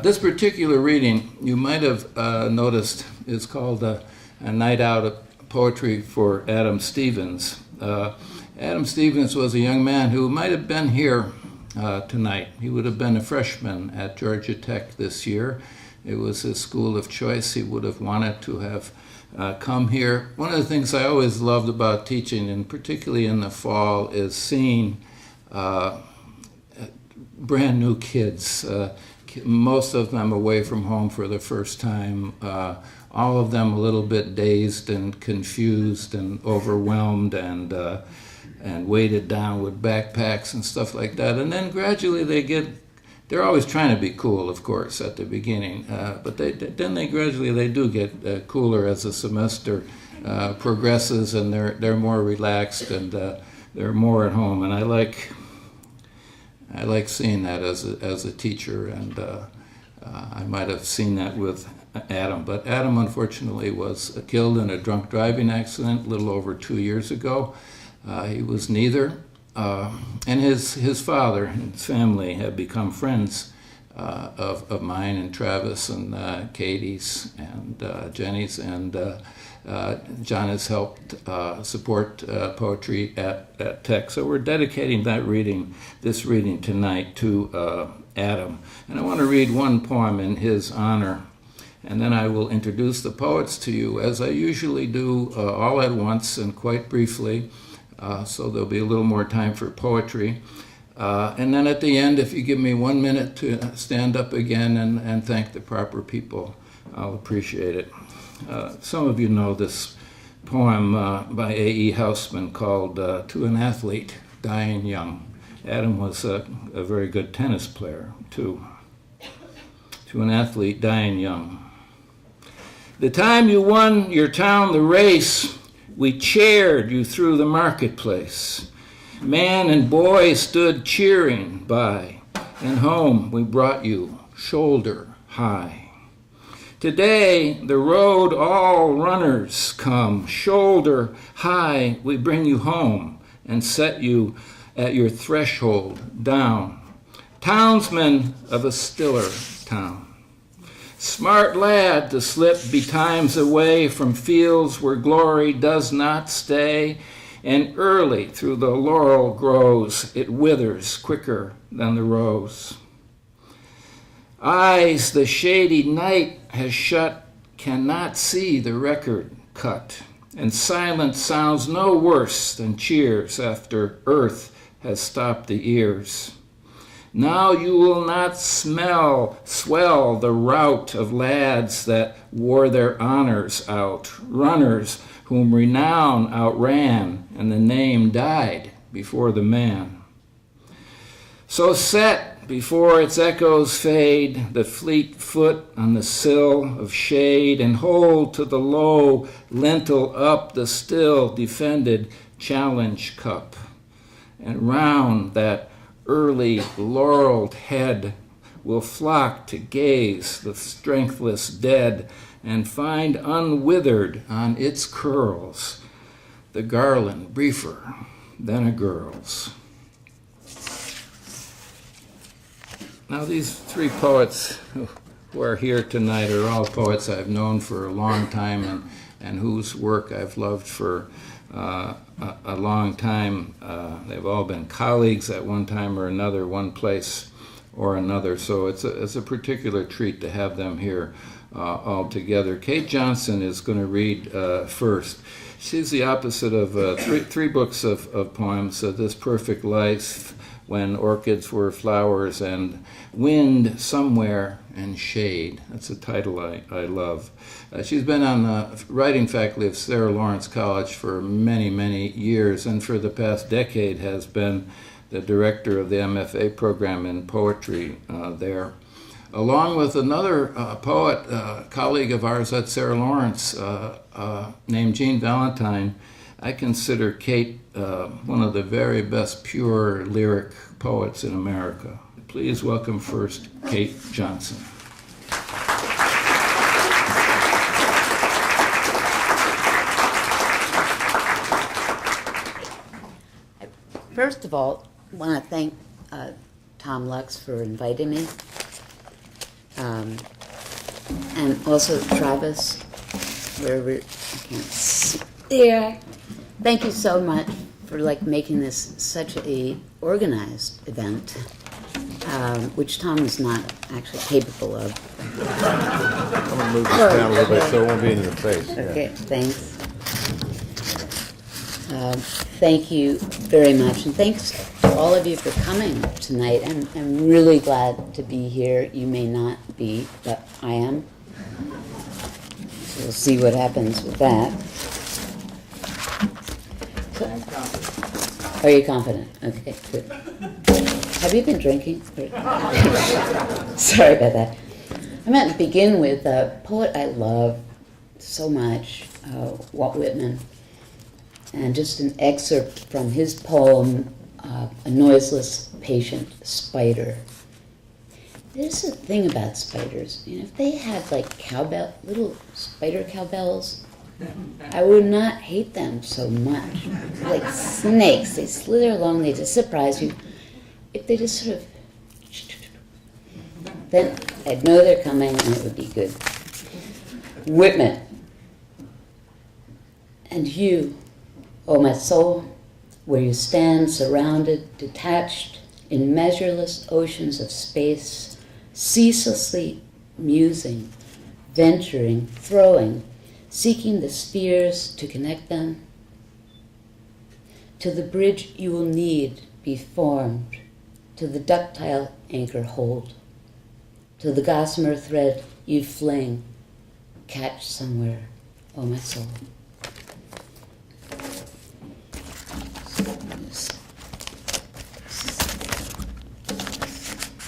This particular reading, you might have noticed, is called A Night Out of Poetry for Adam Stevens. Adam Stevens was a young man who might have been here tonight. He would have been a freshman at Georgia Tech this year. It was his school of choice. He would have wanted to have come here. One of the things I always loved about teaching, and particularly in the fall, is seeing brand new kids. Most of them away from home for the first time, all of them a little bit dazed and confused and overwhelmed and weighted down with backpacks and stuff like that. And then gradually they're always trying to be cool, of course, at the beginning, but then they gradually do get cooler as the semester progresses, and they're more relaxed and they're more at home. And I like seeing that as a teacher, and I might have seen that with Adam. But Adam, unfortunately, was killed in a drunk driving accident a little over 2 years ago. He was neither. And his father and his family have become friends of mine and Travis and Katie's and Jenny's, and John has helped support poetry at Tech. So we're dedicating this reading tonight to Adam. And I want to read one poem in his honor, and then I will introduce the poets to you, as I usually do, all at once and quite briefly, so there'll be a little more time for poetry. And then at the end, if you give me 1 minute to stand up again and thank the proper people, I'll appreciate it. Some of you know this poem by A.E. Housman called To an Athlete Dying Young. Adam was a very good tennis player, too. To an athlete dying young. The time you won your town the race, we cheered you through the marketplace. Man and boy stood cheering by, and home we brought you shoulder high. Today, the road all runners come, shoulder high we bring you home and set you at your threshold down. Townsman of a stiller town. Smart lad to slip betimes away from fields where glory does not stay, and early through the laurel grows, it withers quicker than the rose. Eyes the shady night has shut cannot see the record cut, and silence sounds no worse than cheers after earth has stopped the ears. Now you will not swell the rout of lads that wore their honors out, runners whom renown outran, and the name died before the man. So set before its echoes fade, the fleet foot on the sill of shade, and hold to the low lintel up the still defended challenge cup. And round that early laureled head will flock to gaze the strengthless dead, and find unwithered on its curls the garland briefer than a girl's. Now these three poets who are here tonight are all poets I've known for a long time, and whose work I've loved for a long time. They've all been colleagues at one time or another, one place or another, so it's a particular treat to have them here all together. Kate Johnson is going to read first. She's the opposite of three books of poems, This Perfect Life, When Orchids Were Flowers, and Wind Somewhere and Shade. That's a title I love. She's been on the writing faculty of Sarah Lawrence College for many, many years, and for the past decade has been the director of the MFA program in poetry there. Along with another poet, colleague of ours at Sarah Lawrence, named Jean Valentine, I consider Kate one of the very best pure lyric poets in America. Please welcome first Kate Johnson. First of all, I want to thank Tom Lux for inviting me. And also Travis, wherever, I can't see there. Thank you so much for making this such a organized event, which Tom is not actually capable of. I'm gonna move this down a little bit so it won't be in your face. Okay, thanks. Thank you very much, and thanks to all of you for coming tonight. I'm really glad to be here. You may not be, but I am. So we'll see what happens with that. Are you confident? Okay, good. Have you been drinking? Sorry about that. I'm going to begin with a poet I love so much, Walt Whitman, and just an excerpt from his poem, A Noiseless Patient Spider. There's a thing about spiders. If they had little spider cowbells, I would not hate them so much. Like snakes, they slither along, they just surprise you. If they just sort of, then I'd know they're coming and it would be good. Whitman. And you, oh my soul, where you stand surrounded, detached in measureless oceans of space, ceaselessly musing, venturing, throwing, seeking the spheres to connect them. To the bridge you will need be formed, to the ductile anchor hold, to the gossamer thread you fling, catch somewhere, oh my soul.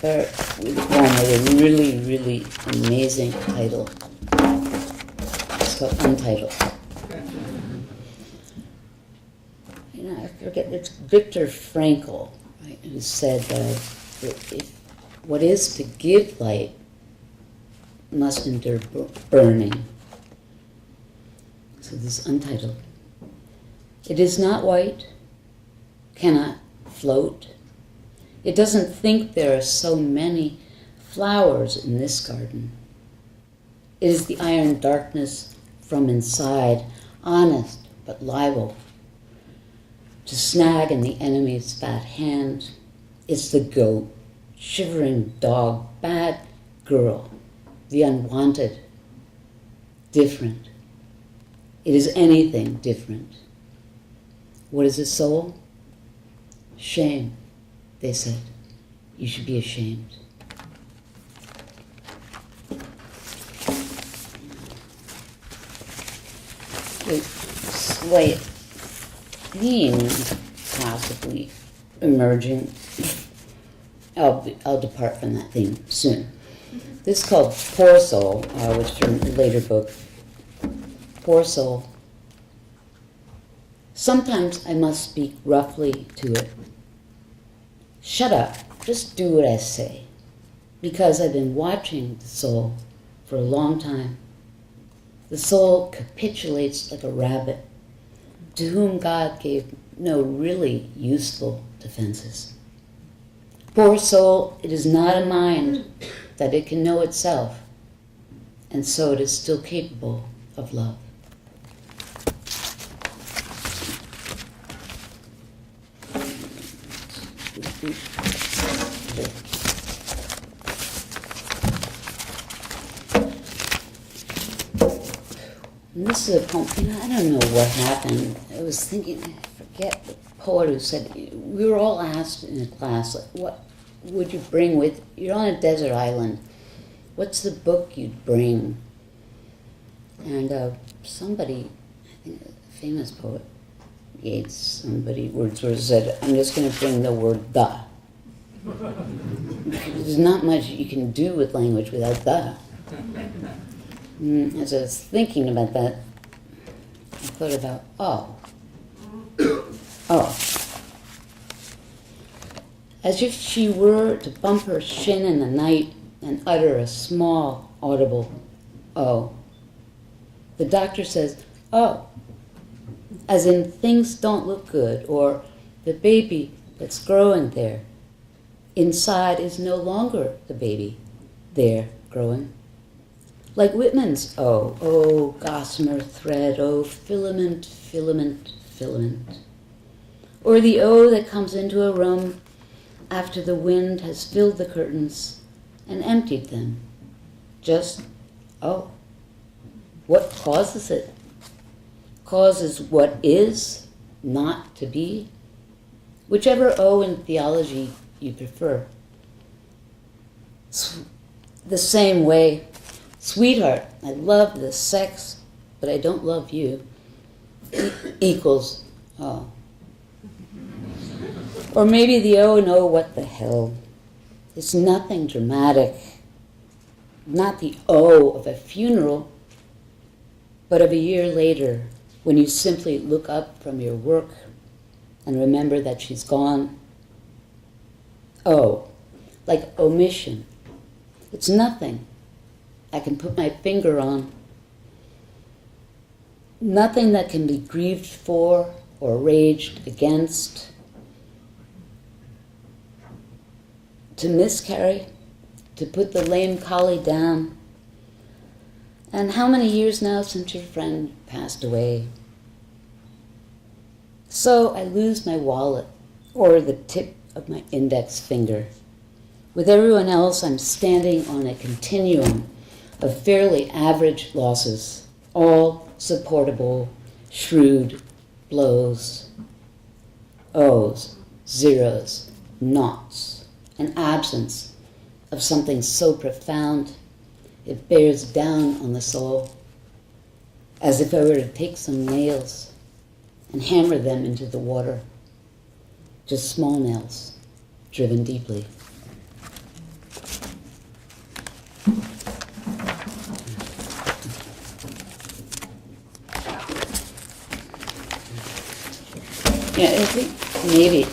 With one of a really, really amazing title. It's called Untitled. I forget, it's Viktor Frankl, right, who said that what is to give light must endure burning. So this is Untitled. It is not white, cannot float. It doesn't think there are so many flowers in this garden. It is the iron darkness from inside, honest but liable to snag in the enemy's fat hand. It's the goat, shivering dog, bad girl, the unwanted, different. It is anything different. What is a soul? Shame, they said. You should be ashamed. A slight theme possibly emerging. I'll depart from that theme soon. This is called Pourcel, which is from a later book. Pourcel. Sometimes I must speak roughly to it. Shut up, just do what I say. Because I've been watching the soul for a long time. The soul capitulates like a rabbit, to whom God gave no really useful defenses. Poor soul, it is not a mind that it can know itself, and so it is still capable of love. And this is a poem, I don't know what happened. I was thinking, I forget the poet who said, we were all asked in a class, what would you bring with, you're on a desert island, what's the book you'd bring? And somebody, I think a famous poet, Yeats, Wordsworth said, I'm just going to bring the word the. There's not much you can do with language without the. As I was thinking about that, I thought about, oh. As if she were to bump her shin in the night and utter a small, audible, oh. The doctor says, oh, as in things don't look good, or the baby that's growing there inside is no longer the baby there growing. Like Whitman's oh, gossamer thread, oh, filament, filament, filament. Or the O that comes into a room after the wind has filled the curtains and emptied them. Just O. What causes it? Causes what is not to be? Whichever O in theology you prefer. The same way, sweetheart, I love the sex, but I don't love you, equals O. Or maybe the oh no, what the hell. It's nothing dramatic. Not the oh of a funeral, but of a year later when you simply look up from your work and remember that she's gone. Oh, like omission. It's nothing I can put my finger on. Nothing that can be grieved for or raged against. To miscarry, to put the lame collie down. And how many years now since your friend passed away? So I lose my wallet or the tip of my index finger. With everyone else, I'm standing on a continuum of fairly average losses, all supportable, shrewd blows. O's, zeros, noughts. An absence of something so profound it bears down on the soul, as if I were to take some nails and hammer them into the water, just small nails, driven deeply. Yeah, I think maybe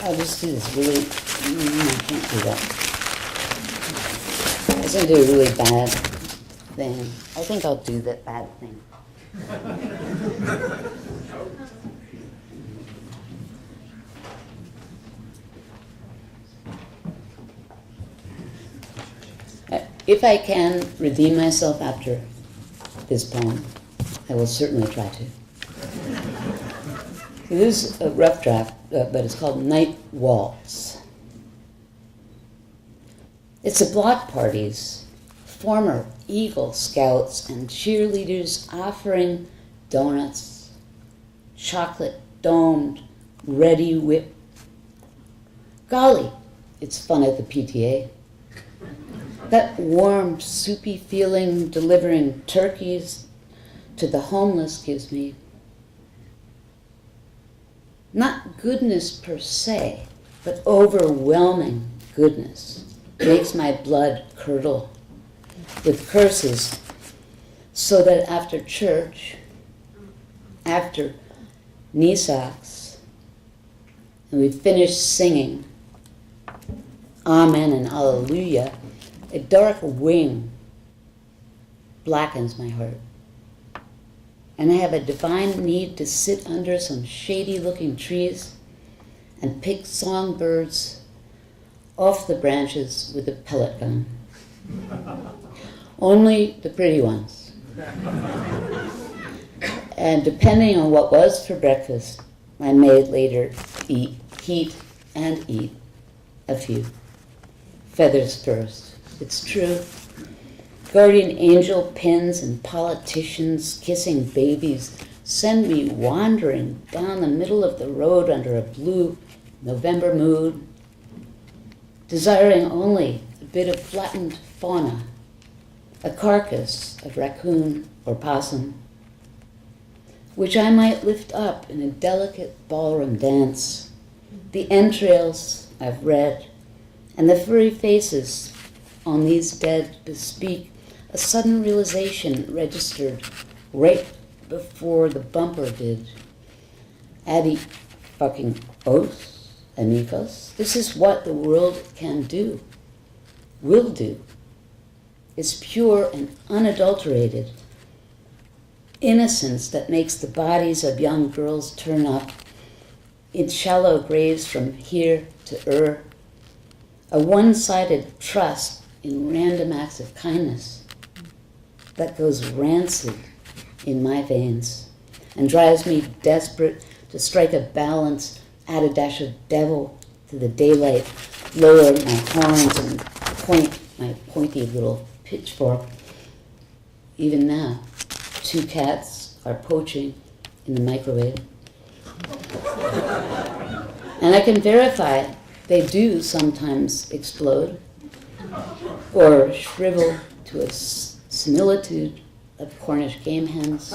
I'll just do this really, I can't do that. I was going to do a really bad thing. I think I'll do that bad thing. If I can redeem myself after this poem, I will certainly try to. This is a rough draft, but it's called Night Waltz. It's a block parties, former Eagle Scouts and cheerleaders offering donuts, chocolate domed, ready whip. Golly, it's fun at the PTA. That warm, soupy feeling delivering turkeys to the homeless gives me not goodness per se, but overwhelming goodness. Makes my blood curdle with curses, so that after church, after knee socks, and we finish singing Amen and Hallelujah, a dark wing blackens my heart. And I have a divine need to sit under some shady-looking trees and pick songbirds off the branches with a pellet gun. Only the pretty ones. And depending on what was for breakfast, I may later eat a few. Feathers first. It's true. Guardian angel pins and politicians kissing babies send me wandering down the middle of the road under a blue November mood, desiring only a bit of flattened fauna, a carcass of raccoon or possum, which I might lift up in a delicate ballroom dance. The entrails I've read and the furry faces on these dead bespeak a sudden realization registered right before the bumper did. Addy fucking os, amigos. This is what the world can do, will do. It's pure and unadulterated innocence that makes the bodies of young girls turn up in shallow graves from here to a one-sided trust in random acts of kindness that goes rancid in my veins and drives me desperate to strike a balance, add a dash of devil to the daylight, lower my horns and point my pointy little pitchfork. Even now, 2 cats are poaching in the microwave. And I can verify they do sometimes explode or shrivel to a similitude of Cornish game hens.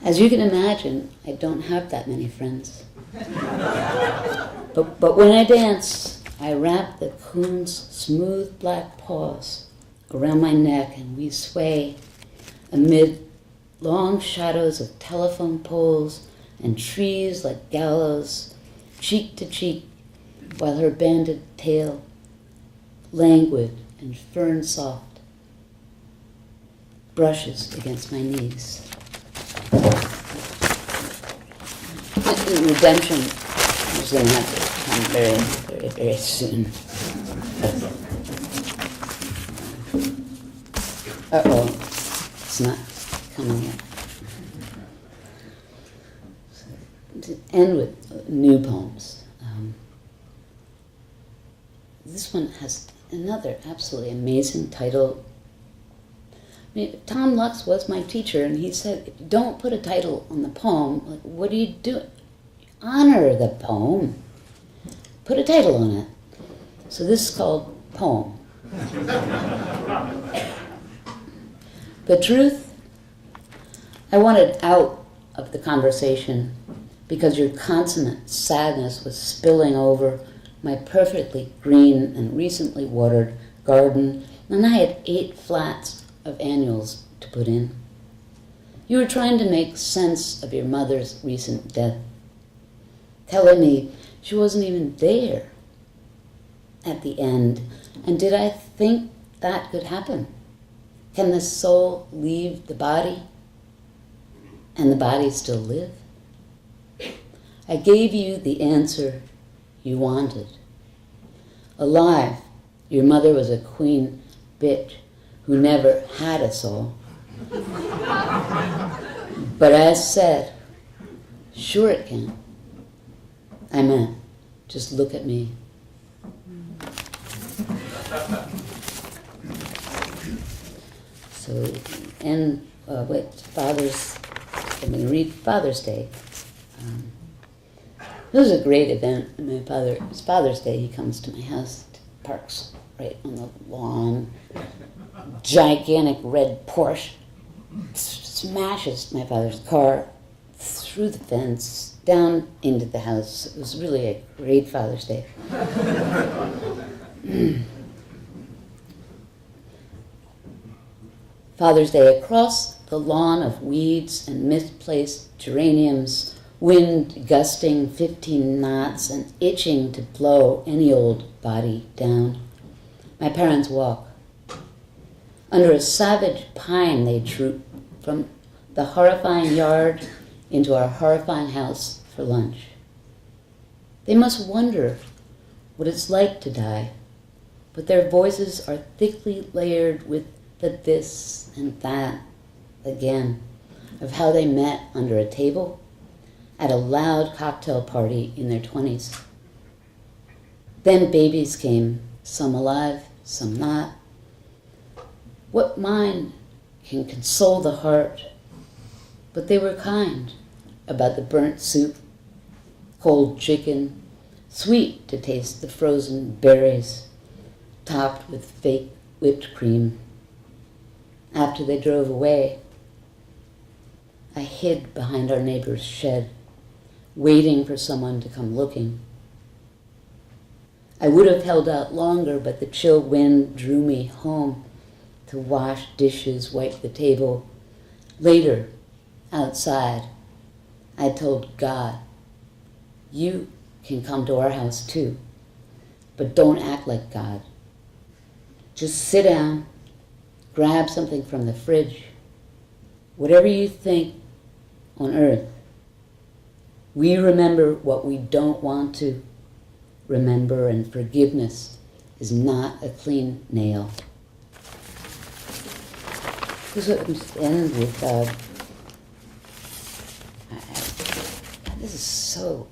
As you can imagine, I don't have that many friends. But when I dance, I wrap the coon's smooth black paws around my neck and we sway amid long shadows of telephone poles and trees like gallows, cheek to cheek, while her banded tail, languid and fern-soft, brushes against my knees. In redemption is going to have to come very, very, very soon. Uh-oh, it's not coming yet. So, to end with new poems. This one has another absolutely amazing title. I mean, Tom Lux was my teacher, and he said, don't put a title on the poem. Like, what are you doing? Honor the poem. Put a title on it. So this is called Poem. The truth, I wanted out of the conversation because your consummate sadness was spilling over my perfectly green and recently watered garden, and I had 8 flats of annuals to put in. You were trying to make sense of your mother's recent death, telling me she wasn't even there at the end. And did I think that could happen? Can the soul leave the body and the body still live? I gave you the answer you wanted. Alive, your mother was a queen bitch who never had a soul. But as said, sure it can. I meant, just look at me. So, and I'm going to read Father's Day. It was a great event. It's Father's Day. He comes to my house, parks right on the lawn, gigantic red Porsche, smashes my father's car through the fence, down into the house. It was really a great Father's Day. Father's Day, across the lawn of weeds and misplaced geraniums, wind gusting 15 knots and itching to blow any old body down. My parents walk. Under a savage pine they troop from the horrifying yard into our horrifying house for lunch. They must wonder what it's like to die, but their voices are thickly layered with the this and that again of how they met under a table at a loud cocktail party in their 20s. Then babies came, some alive, some not. What mind can console the heart? But they were kind about the burnt soup, cold chicken, sweet to taste the frozen berries, topped with fake whipped cream. After they drove away, I hid behind our neighbor's shed, waiting for someone to come looking. I would have held out longer, but the chill wind drew me home to wash dishes, wipe the table. Later, outside, I told God, you can come to our house too, but don't act like God. Just sit down, grab something from the fridge, whatever you think on earth. We remember what we don't want to remember, and forgiveness is not a clean nail. This would end with, this is so,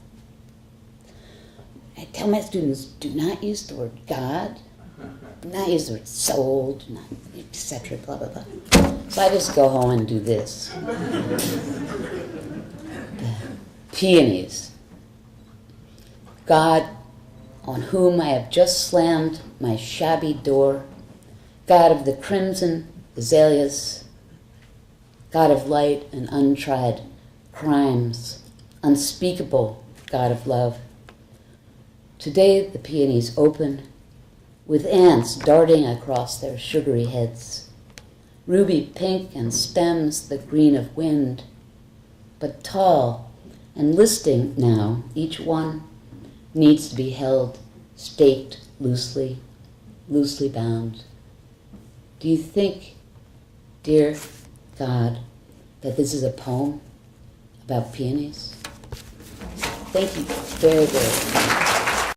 I tell my students, do not use the word God, do not use the word soul, do not, etc., blah, blah, blah. So I just go home and do this. The peonies. God, on whom I have just slammed my shabby door, God of the crimson azaleas, God of light and untried crimes, unspeakable God of love. Today the peonies open, with ants darting across their sugary heads, ruby pink and stems the green of wind, but tall and listing now, each one needs to be held, staked loosely bound. Do you think, dear God, that this is a poem about peonies? Thank you very, very much.